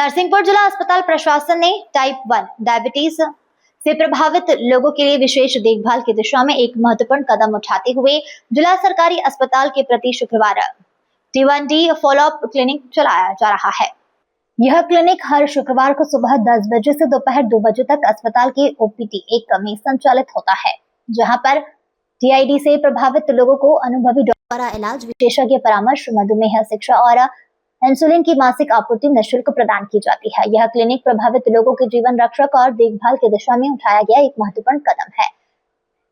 नरसिंहपुर जिला अस्पताल प्रशासन ने टाइप 1 डायबिटीज से प्रभावित लोगों के लिए विशेष देखभाल की दिशा में एक महत्वपूर्ण कदम उठाते हुए जिला सरकारी अस्पताल के प्रति शुक्रवार T1D फॉलोअप क्लिनिक चलाया जा रहा है। यह क्लिनिक हर शुक्रवार को सुबह 10 बजे से दोपहर 2 बजे तक अस्पताल के OPD 1 में संचालित होता है, जहां पर TID से प्रभावित लोगों को अनुभवी डॉक्टर द्वारा इलाज, विशेषज्ञ परामर्श, मधुमेह शिक्षा और इंसुलिन की मासिक आपूर्ति निःशुल्क प्रदान की जाती है। यह क्लिनिक प्रभावित लोगों के जीवन रक्षक और देखभाल की दिशा में उठाया गया एक महत्वपूर्ण कदम है।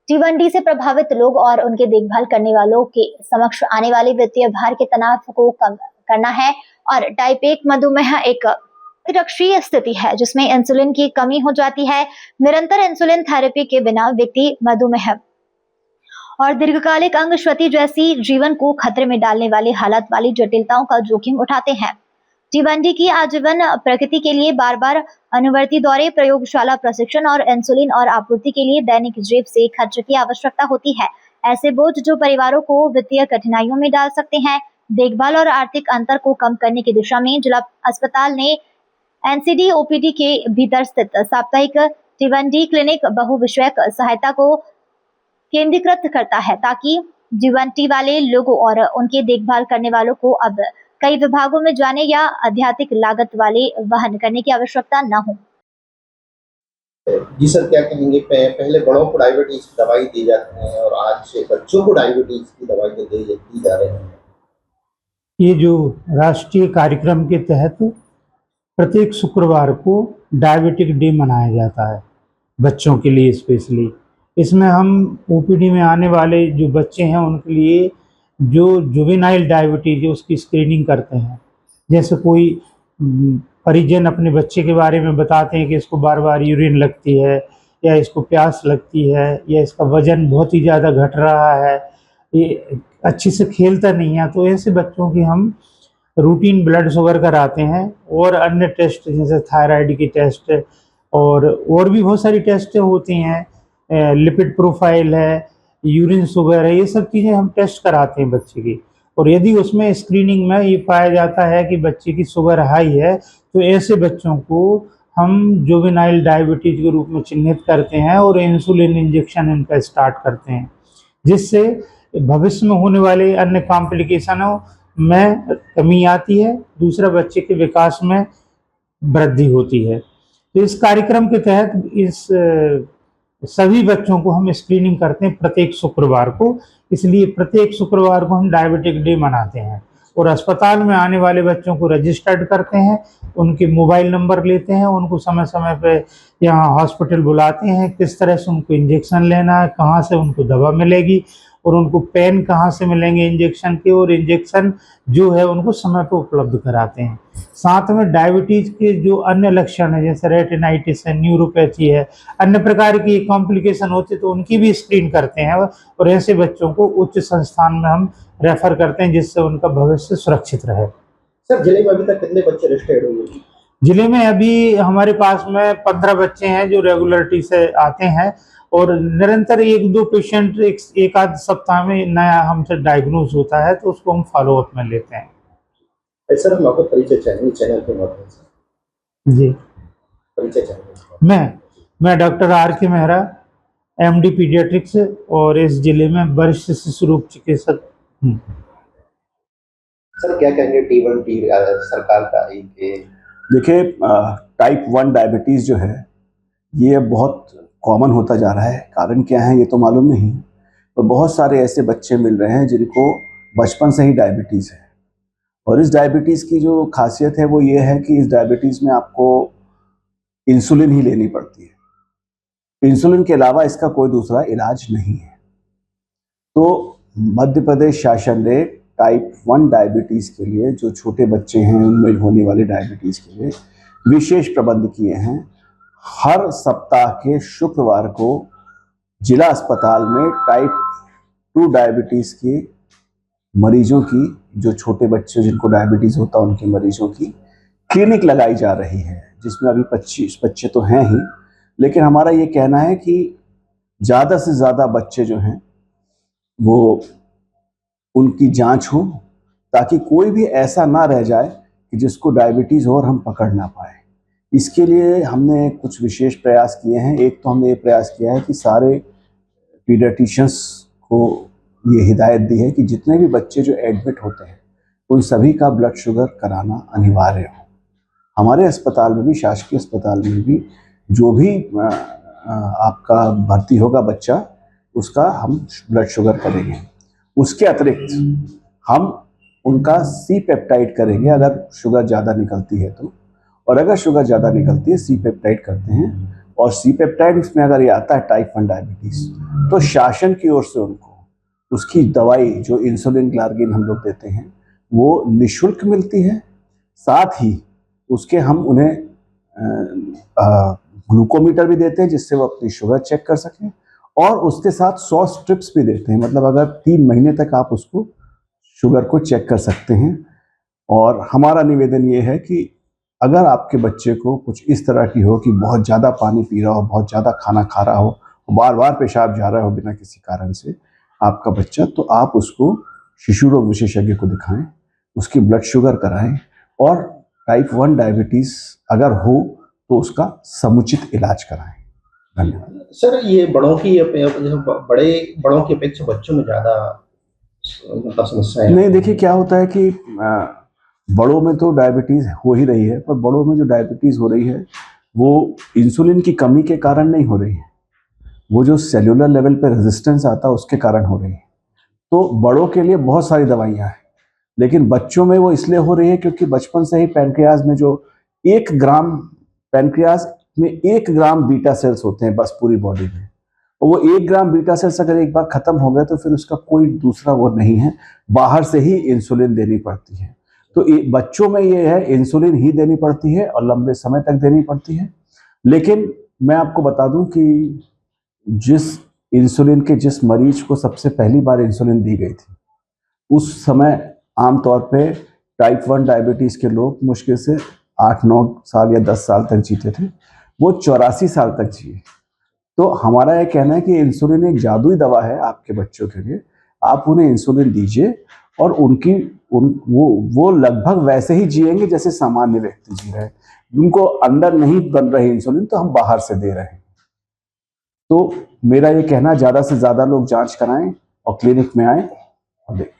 T1D से प्रभावित लोग और उनके देखभाल करने वालों के समक्ष आने वाले वित्तीय भार के तनाव को कम करना है और टाइप 1 मधुमेह एक अतिरक्षीय स्थिति है जिसमें इंसुलिन की कमी हो जाती है। निरंतर इंसुलिन थेरेपी के बिना व्यक्ति मधुमेह और दीर्घकालिक अंग क्षति जैसी जीवन को खतरे में डालने वाली हालत वाली जटिलताओं का जोखिम उठाते हैं। T1D की आजीवन प्रकृति के लिए बार बार अनुवर्ती दौरे, प्रयोगशाला प्रशिक्षण और इंसुलिन और आपूर्ति के लिए दैनिक जेब से खर्च की आवश्यकता होती है। ऐसे बोझ जो परिवारों को वित्तीय कठिनाइयों में डाल सकते हैं। देखभाल और आर्थिक अंतर को कम करने की दिशा में जिला अस्पताल ने NCD OPD के भीतर स्थित साप्ताहिक T1D क्लिनिक बहुविषयक सहायता को केंद्रीकृत करता है ताकि T1D वाले लोगों और उनके देखभाल करने वालों को अब कई विभागों में जाने या आध्यात्मिक लागत वाले वहन करने की आवश्यकता न हो। जी सर, क्या कहेंगे? पहले बड़ों को डायबिटीज की दवाई दी जाती है और आज से बच्चों को डायबिटीज की दवाई दी जा रही है। ये जो राष्ट्रीय कार्यक्रम के तहत प्रत्येक शुक्रवार को डायबिटिक डे मनाया जाता है बच्चों के लिए स्पेशली। इसमें हम OPD में आने वाले जो बच्चे हैं उनके लिए जो जुवेनाइल डायबिटीज है उसकी स्क्रीनिंग करते हैं। जैसे कोई परिजन अपने बच्चे के बारे में बताते हैं कि इसको बार बार यूरिन लगती है या इसको प्यास लगती है या इसका वजन बहुत ही ज़्यादा घट रहा है, ये अच्छे से खेलता नहीं है, तो ऐसे बच्चों की हम रूटीन ब्लड शुगर कराते हैं और अन्य टेस्ट जैसे थायराइड की टेस्ट और भी बहुत सारी टेस्ट होती हैं, लिपिड प्रोफाइल है, यूरिन शुगर है, ये सब चीज़ें हम टेस्ट कराते हैं बच्चे की। और यदि उसमें स्क्रीनिंग में ये पाया जाता है कि बच्चे की शुगर हाई है तो ऐसे बच्चों को हम जुवेनाइल डायबिटीज के रूप में चिन्हित करते हैं और इंसुलिन इंजेक्शन इनका स्टार्ट करते हैं, जिससे भविष्य में होने वाले अन्य कॉम्प्लिकेशनों में कमी आती है, दूसरा बच्चे के विकास में वृद्धि होती है। तो इस कार्यक्रम के तहत इस सभी बच्चों को हम स्क्रीनिंग करते हैं प्रत्येक शुक्रवार को, इसलिए प्रत्येक शुक्रवार को हम डायबिटिक डे मनाते हैं और अस्पताल में आने वाले बच्चों को रजिस्टर्ड करते हैं, उनके मोबाइल नंबर लेते हैं, उनको समय समय पे यहाँ हॉस्पिटल बुलाते हैं, किस तरह से उनको इंजेक्शन लेना है, कहाँ से उनको दवा मिलेगी और उनको पेन कहाँ से मिलेंगे इंजेक्शन के, और इंजेक्शन जो है उनको समय पर उपलब्ध कराते हैं। साथ में डायबिटीज़ के जो अन्य लक्षण है जैसे रेटिनाइटिस है, न्यूरोपैथी है, अन्य प्रकार की कॉम्प्लिकेशन होती है तो उनकी भी स्क्रीन करते हैं और ऐसे बच्चों को उच्च संस्थान में हम रेफर करते हैं जिससे उनका भविष्य सुरक्षित रहे। सर, जिले में अभी तक कितने बच्चे रजिस्टर्ड हुए? जिले में अभी हमारे पास में 15 बच्चे हैं जो रेगुलरिटी से आते हैं और निरंतर 1-2 पेशेंट एक आध सप्ताह में नया हमसे डायग्नोज होता है तो उसको हम फॉलोअप में लेते हैं। सर, हम आपको परिचय चाहिए चैनल के माध्यम से। जी, परिचय चाहिए। मैं doctor RK Mehra, MD paediatrics और इस जिले में वरिष्ठ शिशु रोग चिकित्सक हूँ। सर, क्या कहेंगे T1D सरकार का एक? देखिए, टाइप 1 डायबिटीज़ जो है ये बहुत कॉमन होता जा रहा है। कारण क्या है ये तो मालूम नहीं, तो बहुत सारे ऐसे बच्चे मिल रहे हैं जिनको बचपन से ही डायबिटीज़ है और इस डायबिटीज़ की जो खासियत है वो ये है कि इस डायबिटीज़ में आपको इंसुलिन ही लेनी पड़ती है। इंसुलिन के अलावा इसका कोई दूसरा इलाज नहीं है। तो मध्य प्रदेश शासन ने टाइप 1 डायबिटीज़ के लिए जो छोटे बच्चे हैं उनमें होने वाले डायबिटीज़ के लिए विशेष प्रबंध किए हैं। हर सप्ताह के शुक्रवार को जिला अस्पताल में टाइप 2 डायबिटीज़ के मरीजों की, जो छोटे बच्चे जिनको डायबिटीज़ होता है उनके मरीजों की क्लिनिक लगाई जा रही है, जिसमें अभी 25 बच्चे तो हैं ही, लेकिन हमारा ये कहना है कि ज़्यादा से ज़्यादा बच्चे जो हैं वो उनकी जांच हो ताकि कोई भी ऐसा ना रह जाए कि जिसको डायबिटीज़ हो और हम पकड़ ना पाए। इसके लिए हमने कुछ विशेष प्रयास किए हैं। एक तो हमने ये प्रयास किया है कि सारे पीडियाट्रिशियंस को ये हिदायत दी है कि जितने भी बच्चे जो एडमिट होते हैं उन सभी का ब्लड शुगर कराना अनिवार्य हो। हमारे अस्पताल में भी, शासकीय अस्पताल में भी, जो भी आपका भर्ती होगा बच्चा, उसका हम ब्लड शुगर करेंगे। उसके अतिरिक्त हम उनका सी पेप्टाइड करेंगे अगर शुगर ज़्यादा निकलती है तो, और अगर शुगर ज़्यादा निकलती है सी पेप्टाइड करते हैं। और सी पेप्टाइड इसमें अगर ये आता है टाइप 1 डायबिटीज़, तो शासन की ओर से उनको उसकी दवाई जो इंसुलिन ग्लार्गिन हम लोग देते हैं वो निःशुल्क मिलती है। साथ ही उसके हम उन्हें ग्लूकोमीटर भी देते हैं जिससे वो अपनी शुगर चेक कर सकें, और उसके साथ 100 स्ट्रिप्स भी देते हैं। मतलब अगर 3 महीने तक आप उसको शुगर को चेक कर सकते हैं। और हमारा निवेदन ये है कि अगर आपके बच्चे को कुछ इस तरह की हो कि बहुत ज़्यादा पानी पी रहा हो, बहुत ज़्यादा खाना खा रहा हो, बार बार पेशाब जा रहा हो बिना किसी कारण से आपका बच्चा, तो आप उसको शिशु रोग विशेषज्ञ को दिखाएं, उसकी ब्लड शुगर कराएं, और टाइप 1 डायबिटीज़ अगर हो तो उसका समुचित इलाज कराएं। धन्यवाद। सर, ये बड़ों की अपेक्षा बच्चों में ज़्यादा मतलब समस्याएं नहीं, देखिए क्या होता है कि बड़ों में तो डायबिटीज़ हो ही रही है, पर बड़ों में जो डायबिटीज़ हो रही है वो इंसुलिन की कमी के कारण नहीं हो रही है, वो जो सेल्यूलर लेवल पे रेजिस्टेंस आता है उसके कारण हो रही है। तो बड़ों के लिए बहुत सारी दवाइयाँ हैं, लेकिन बच्चों में वो इसलिए हो रही है क्योंकि बचपन से ही पैनक्रियाज में जो 1 ग्राम, पैनक्रियाज में 1 ग्राम बीटा सेल्स होते हैं बस पूरी बॉडी में, और वो 1 ग्राम बीटा सेल्स अगर एक बार खत्म हो गए तो फिर उसका कोई दूसरा वो नहीं है, बाहर से ही इंसुलिन देनी पड़ती है। तो बच्चों में ये है, इंसुलिन ही देनी पड़ती है और लंबे समय तक देनी पड़ती है। लेकिन मैं आपको बता दूं कि जिस मरीज को सबसे पहली बार इंसुलिन दी गई थी, उस समय आमतौर पे टाइप 1 डायबिटीज़ के लोग मुश्किल से 8-9 साल या 10 साल तक जीते थे, वो 84 साल तक जिए। तो हमारा ये कहना है कि इंसुलिन एक जादुई दवा है आपके बच्चों के लिए। आप उन्हें इंसुलिन दीजिए और वो लगभग वैसे ही जिएंगे जैसे सामान्य व्यक्ति जी रहे हैं। उनको अंदर नहीं बन रही इंसुलिन तो हम बाहर से दे रहे हैं। तो मेरा ये कहना, ज़्यादा से ज़्यादा लोग जांच कराएं और क्लिनिक में आएं और देखें।